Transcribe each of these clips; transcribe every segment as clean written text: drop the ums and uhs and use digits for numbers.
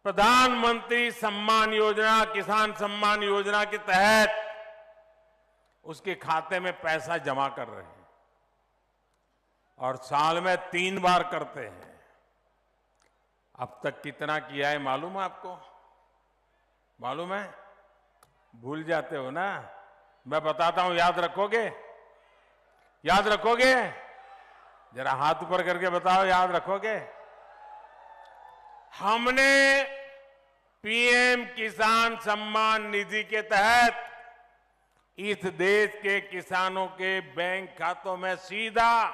प्रधानमंत्री सम्मान योजना, किसान सम्मान योजना के तहत उसके खाते में पैसा जमा कर रहे हैं और साल में 3 बार करते हैं। अब तक कितना किया है मालूम है आपको? मालूम है? भूल जाते हो ना? मैं बताता हूं, याद रखोगे? याद रखोगे? जरा हाथ ऊपर करके बताओ, याद रखोगे? हमने पीएम किसान सम्मान निधि के तहत इस देश के किसानों के बैंक खातों में सीधा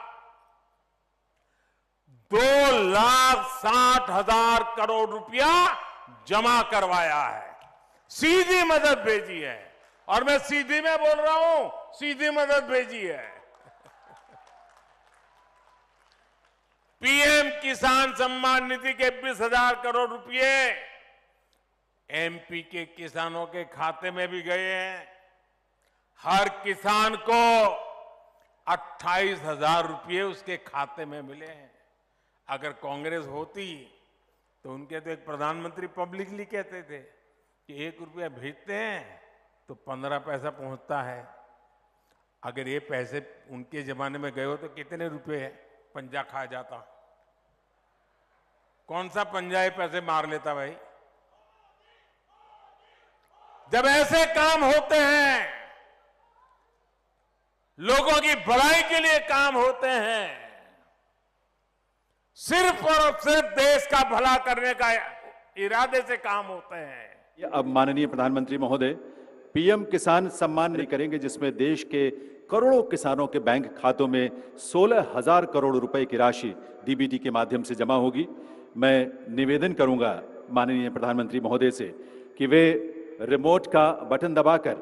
2,60,000 करोड़ रुपया जमा करवाया है। सीधी मदद भेजी है, और मैं सीधी में बोल रहा हूं, सीधी मदद भेजी है। पीएम किसान सम्मान निधि के 20,000 करोड़ रुपए एमपी के किसानों के खाते में भी गए हैं। हर किसान को 28,000 रुपये उसके खाते में मिले हैं। अगर कांग्रेस होती तो उनके तो एक प्रधानमंत्री पब्लिकली कहते थे कि 1 रुपया भेजते हैं तो 15 पैसा पहुंचता है। अगर ये पैसे उनके जमाने में गए हो तो कितने रुपए पंजा खा जाता? कौन सा पंजा ये पैसे मार लेता भाई? जब ऐसे काम होते हैं, लोगों की भलाई के लिए काम होते हैं, सिर्फ और सिर्फ देश का भला करने का इरादे से काम होते हैं। अब माननीय प्रधानमंत्री महोदय पीएम किसान सम्मान निधि करेंगे, जिसमें देश के करोड़ों किसानों के बैंक खातों में 16,000 करोड़ रुपए की राशि डीबीटी के माध्यम से जमा होगी। मैं निवेदन करूंगा माननीय प्रधानमंत्री महोदय से कि वे रिमोट का बटन दबाकर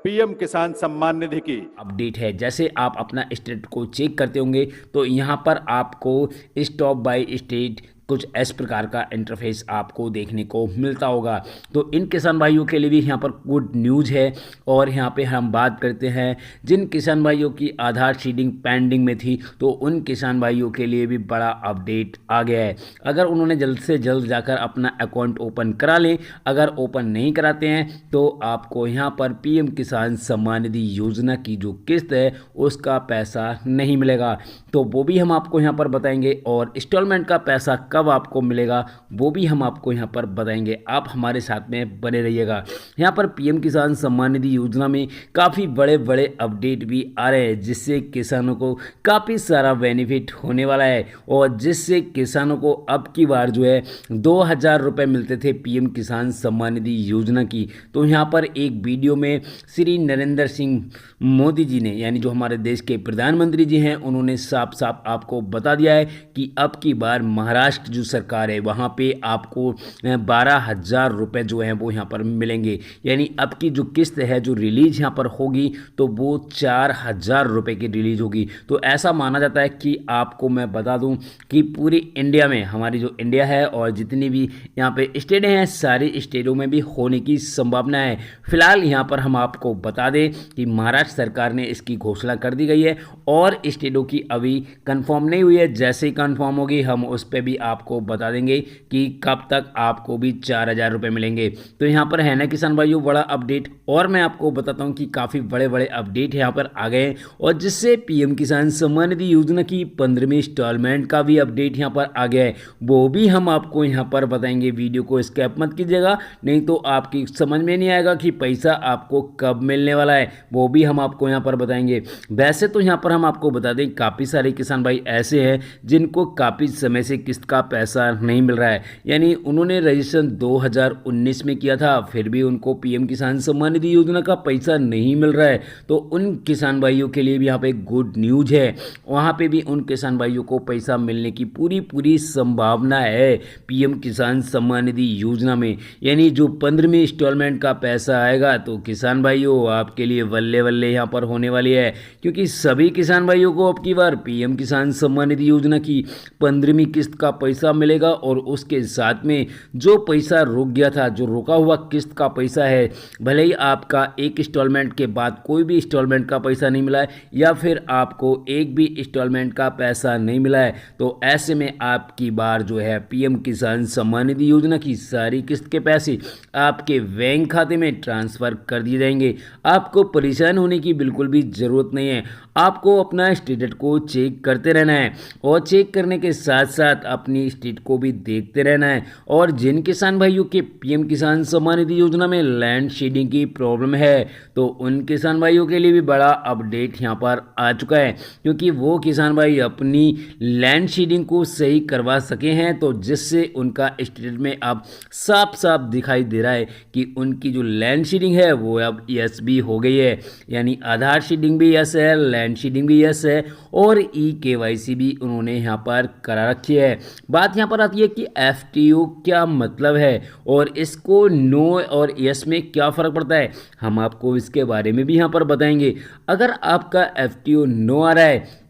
पीएम किसान सम्मान निधि की अपडेट है। जैसे आप अपना स्टेट को चेक करते होंगे तो यहाँ पर आपको स्टॉप बाय स्टेट कुछ इस प्रकार का इंटरफेस आपको देखने को मिलता होगा। तो इन किसान भाइयों के लिए भी यहाँ पर गुड न्यूज़ है। और यहाँ पे हम बात करते हैं जिन किसान भाइयों की आधार सीडिंग पेंडिंग में थी, तो उन किसान भाइयों के लिए भी बड़ा अपडेट आ गया है। अगर उन्होंने जल्द से जल्द जाकर अपना अकाउंट ओपन करा लें, अगर ओपन नहीं कराते हैं तो आपको यहाँ पर पीएम किसान सम्मान निधि योजना की जो किस्त है उसका पैसा नहीं मिलेगा। तो वो भी हम आपको यहाँ पर बताएंगे, और इंस्टॉलमेंट का पैसा कब आपको मिलेगा वो भी हम आपको यहाँ पर बताएंगे। आप हमारे साथ में बने रहिएगा। यहाँ पर पीएम किसान सम्मान निधि योजना में काफ़ी बड़े बड़े अपडेट भी आ रहे हैं, जिससे किसानों को काफ़ी सारा बेनिफिट होने वाला है, और जिससे किसानों को अब की बार जो है 2,000 रुपये मिलते थे पीएम किसान सम्मान निधि योजना की। तो यहाँ पर एक वीडियो में श्री नरेंद्र सिंह मोदी जी ने, यानी जो हमारे देश के प्रधानमंत्री जी हैं, उन्होंने साफ साफ आपको बता दिया है कि अब की बार महाराष्ट्र जो सरकार है वहाँ पे आपको 12,000 रुपये जो हैं वो यहाँ पर मिलेंगे। यानी अब की जो किस्त है जो रिलीज यहाँ पर होगी तो वो 4,000 रुपये की रिलीज होगी। तो ऐसा माना जाता है कि आपको मैं बता दूं कि पूरी इंडिया में, हमारी जो इंडिया है और जितनी भी यहाँ पे स्टेट हैं, सारी स्टेटों में भी होने की संभावना है। फिलहाल यहाँ पर हम आपको बता दें कि महाराष्ट्र सरकार ने इसकी घोषणा कर दी गई है और स्टेटों की अभी कंफर्म नहीं हुई है। जैसे ही कंफर्म होगी हम उस पर भी आपको बता देंगे कि कब तक आपको भी 4,000 रुपये मिलेंगे। तो यहाँ पर है ना किसान भाइयों बड़ा अपडेट। और मैं आपको बताता हूँ कि काफ़ी बड़े बड़े अपडेट यहाँ पर आ गए हैं, और जिससे पीएम किसान सम्मान निधि योजना की 15वीं इंस्टॉलमेंट का भी अपडेट यहाँ पर आ गया है, वो भी हम आपको यहाँ पर बताएंगे। वीडियो को स्किप मत कीजिएगा, नहीं तो आपकी समझ में नहीं आएगा कि पैसा आपको कब मिलने वाला है, वो भी हम आपको यहाँ पर बताएंगे। वैसे तो यहाँ पर हम आपको बता दें काफ़ी सारे किसान भाई ऐसे हैं जिनको काफ़ी समय से किस्त का पैसा नहीं मिल रहा है, यानी उन्होंने रजिस्ट्रेशन 2019 में किया था, फिर भी उनको पीएम किसान सम्मान निधि योजना का पैसा नहीं मिल रहा है। तो उन किसान भाइयों के लिए भी यहाँ पे गुड न्यूज़ है, वहाँ पे भी उन किसान भाइयों को पैसा मिलने की पूरी संभावना है पीएम किसान सम्मान निधि योजना में। यानी जो 15वीं इंस्टॉलमेंट का पैसा आएगा तो किसान भाइयों आपके लिए बल्ले बल्ले यहाँ पर होने वाली है, क्योंकि सभी किसान भाइयों को अब की बार पीएम किसान सम्मान निधि योजना की 15वीं किस्त का पैसा मिलेगा और उसके साथ में जो पैसा रुक गया था, जो रुका हुआ किस्त का पैसा है, भले ही आपका एक इंस्टॉलमेंट के बाद कोई भी इंस्टॉलमेंट का पैसा नहीं मिला है या फिर आपको एक भी इंस्टॉलमेंट का पैसा नहीं मिला है, तो ऐसे में आपकी बार जो है पीएम किसान सम्मान निधि योजना की सारी किस्त के पैसे आपके बैंक खाते में ट्रांसफ़र कर दिए जाएंगे। आपको परेशान होने की बिल्कुल भी ज़रूरत नहीं है। आपको अपना स्टेटस को चेक करते रहना है और चेक करने के साथ साथ अपनी स्टेट को भी देखते रहना है। और जिन किसान भाइयों के पीएम किसान सम्मान निधि योजना में लैंड शेडिंग की प्रॉब्लम है, तो उन किसान भाइयों के लिए भी बड़ा अपडेट यहाँ पर आ चुका है, क्योंकि वो किसान भाई अपनी लैंड शेडिंग को सही करवा सके हैं, तो जिससे उनका स्टेटस में अब साफ साफ दिखाई दे रहा है कि उनकी जो लैंड शेडिंग है वो अब यस भी हो गई है। यानी आधार शेडिंग भी यस है, लैंड शेडिंग भी यस है और KYC भी उन्होंने यहाँ पर करा रखी है। बात यहाँ पर आती है कि FTO क्या मतलब है और इसको नो और यस में क्या फ़र्क पड़ता है, हम आपको इसके बारे में भी यहाँ पर बताएंगे। अगर आपका FTO नो आ रहा है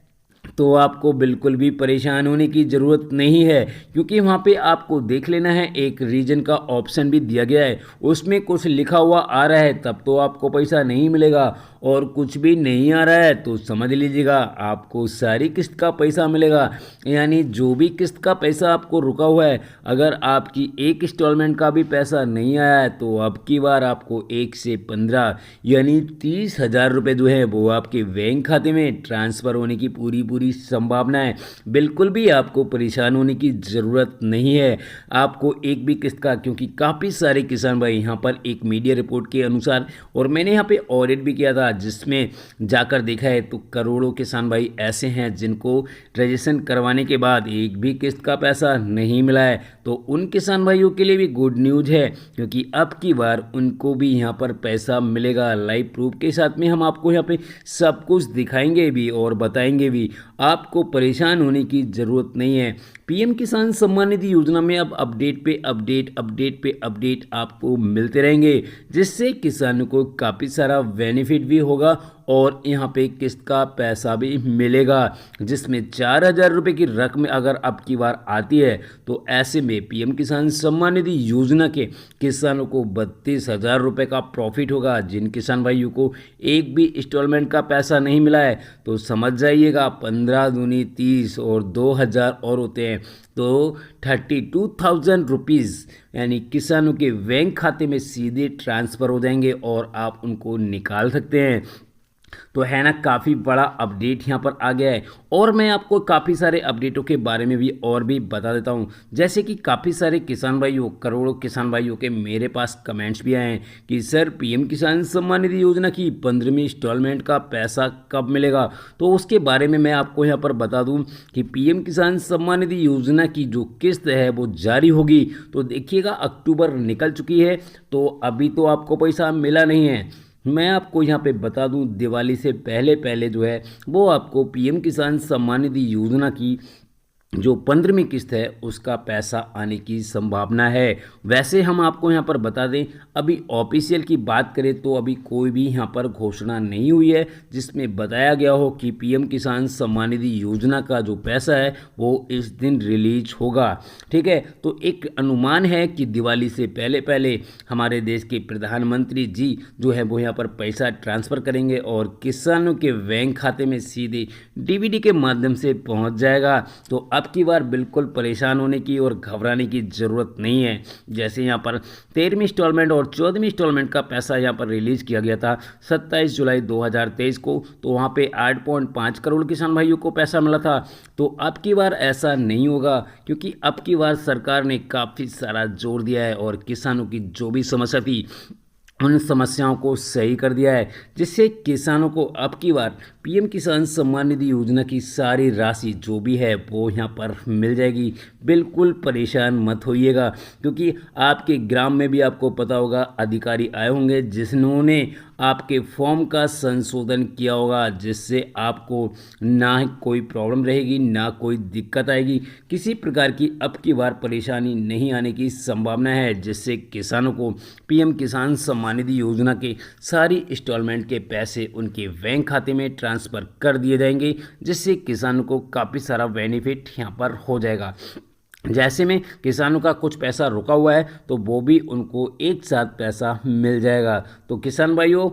तो आपको बिल्कुल भी परेशान होने की ज़रूरत नहीं है, क्योंकि वहाँ पे आपको देख लेना है, एक रीजन का ऑप्शन भी दिया गया है, उसमें कुछ लिखा हुआ आ रहा है तब तो आपको पैसा नहीं मिलेगा, और कुछ भी नहीं आ रहा है तो समझ लीजिएगा आपको सारी किस्त का पैसा मिलेगा। यानी जो भी किस्त का पैसा आपको रुका हुआ है, अगर आपकी एक इंस्टॉलमेंट का भी पैसा नहीं आया है तो अब की बार आपको 1 से 15 यानी 30,000 रुपये जो है वो आपके बैंक खाते में ट्रांसफ़र होने की पूरी संभावना है। बिल्कुल भी आपको परेशान होने की ज़रूरत नहीं है आपको एक भी किस्त का, क्योंकि काफ़ी सारे किसान भाई यहाँ पर एक मीडिया रिपोर्ट के अनुसार, और मैंने यहाँ पे ऑडिट भी किया था जिसमें जाकर देखा है, तो करोड़ों किसान भाई ऐसे हैं जिनको रजिस्ट्रेशन करवाने के बाद एक भी किस्त का पैसा नहीं मिला है। तो उन किसान भाइयों के लिए भी गुड न्यूज़ है, क्योंकि अब की बार उनको भी यहाँ पर पैसा मिलेगा। लाइव प्रूफ के साथ में हम आपको यहाँ पे सब कुछ दिखाएंगे भी और बताएंगे भी, आपको परेशान होने की ज़रूरत नहीं है। पीएम किसान सम्मान निधि योजना में अब अपडेट पे अपडेट आपको मिलते रहेंगे, जिससे किसानों को काफ़ी सारा बेनिफिट भी होगा और यहाँ पे किस्त का पैसा भी मिलेगा, जिसमें 4,000 रुपये की रकम अगर अब की बार आती है तो ऐसे में पीएम किसान सम्मान निधि योजना के किसानों को 32,000 रुपये का प्रॉफिट होगा। जिन किसान भाइयों को एक भी इंस्टॉलमेंट का पैसा नहीं मिला है तो समझ जाइएगा 15 दूनी 30 और 2,000 और होते हैं तो 32,000 रुपीज़ यानी किसानों के बैंक खाते में सीधे ट्रांसफ़र हो जाएंगे और आप उनको निकाल सकते हैं। तो है ना, काफ़ी बड़ा अपडेट यहाँ पर आ गया है। और मैं आपको काफ़ी सारे अपडेटों के बारे में भी और भी बता देता हूँ, जैसे कि काफ़ी सारे किसान भाइयों, करोड़ों किसान भाइयों के मेरे पास कमेंट्स भी आए हैं कि सर पीएम किसान सम्मान निधि योजना की 15वीं इंस्टॉलमेंट का पैसा कब मिलेगा। तो उसके बारे में मैं आपको यहाँ पर बता दूँ कि पीएम किसान सम्मान निधि योजना की जो किस्त है वो जारी होगी। तो देखिएगा अक्टूबर निकल चुकी है तो अभी तो आपको पैसा मिला नहीं है। मैं आपको यहाँ पे बता दूं, दिवाली से पहले जो है वो आपको पीएम किसान सम्मान निधि योजना की जो 15वीं किस्त है उसका पैसा आने की संभावना है। वैसे हम आपको यहाँ पर बता दें, अभी ऑफिशियल की बात करें तो अभी कोई भी यहाँ पर घोषणा नहीं हुई है जिसमें बताया गया हो कि पीएम किसान सम्मान निधि योजना का जो पैसा है वो इस दिन रिलीज होगा। ठीक है, तो एक अनुमान है कि दिवाली से पहले हमारे देश के प्रधानमंत्री जी जो है वो यहाँ पर पैसा ट्रांसफ़र करेंगे और किसानों के बैंक खाते में सीधे डीबीटी के माध्यम से पहुँच जाएगा। तो अब की बार बिल्कुल परेशान होने की और घबराने की ज़रूरत नहीं है। जैसे यहाँ पर 13वीं इंस्टॉलमेंट और 14वीं इंस्टॉलमेंट का पैसा यहाँ पर रिलीज़ किया गया था 27 जुलाई 2023 को, तो वहाँ पे 8.5 करोड़ किसान भाइयों को पैसा मिला था। तो अब की बार ऐसा नहीं होगा, क्योंकि अब की बार सरकार ने काफ़ी सारा जोर दिया है और किसानों की जो भी समस्या थी उन समस्याओं को सही कर दिया है, जिससे किसानों को अब की बार पीएम किसान सम्मान निधि योजना की सारी राशि जो भी है वो यहाँ पर मिल जाएगी। बिल्कुल परेशान मत होइएगा, क्योंकि आपके ग्राम में भी आपको पता होगा अधिकारी आए होंगे जिन्होंने आपके फॉर्म का संशोधन किया होगा, जिससे आपको ना कोई प्रॉब्लम रहेगी ना कोई दिक्कत आएगी। किसी प्रकार की अब की बार परेशानी नहीं आने की संभावना है, जिससे किसानों को पीएम किसान सम्मान निधि योजना के सारी इंस्टॉलमेंट के पैसे उनके बैंक खाते में ट्रांसफ़र कर दिए जाएंगे, जिससे किसानों को काफ़ी सारा बेनिफिट यहाँ पर हो जाएगा। जैसे में किसानों का कुछ पैसा रुका हुआ है तो वो भी उनको एक साथ पैसा मिल जाएगा। तो किसान भाइयों,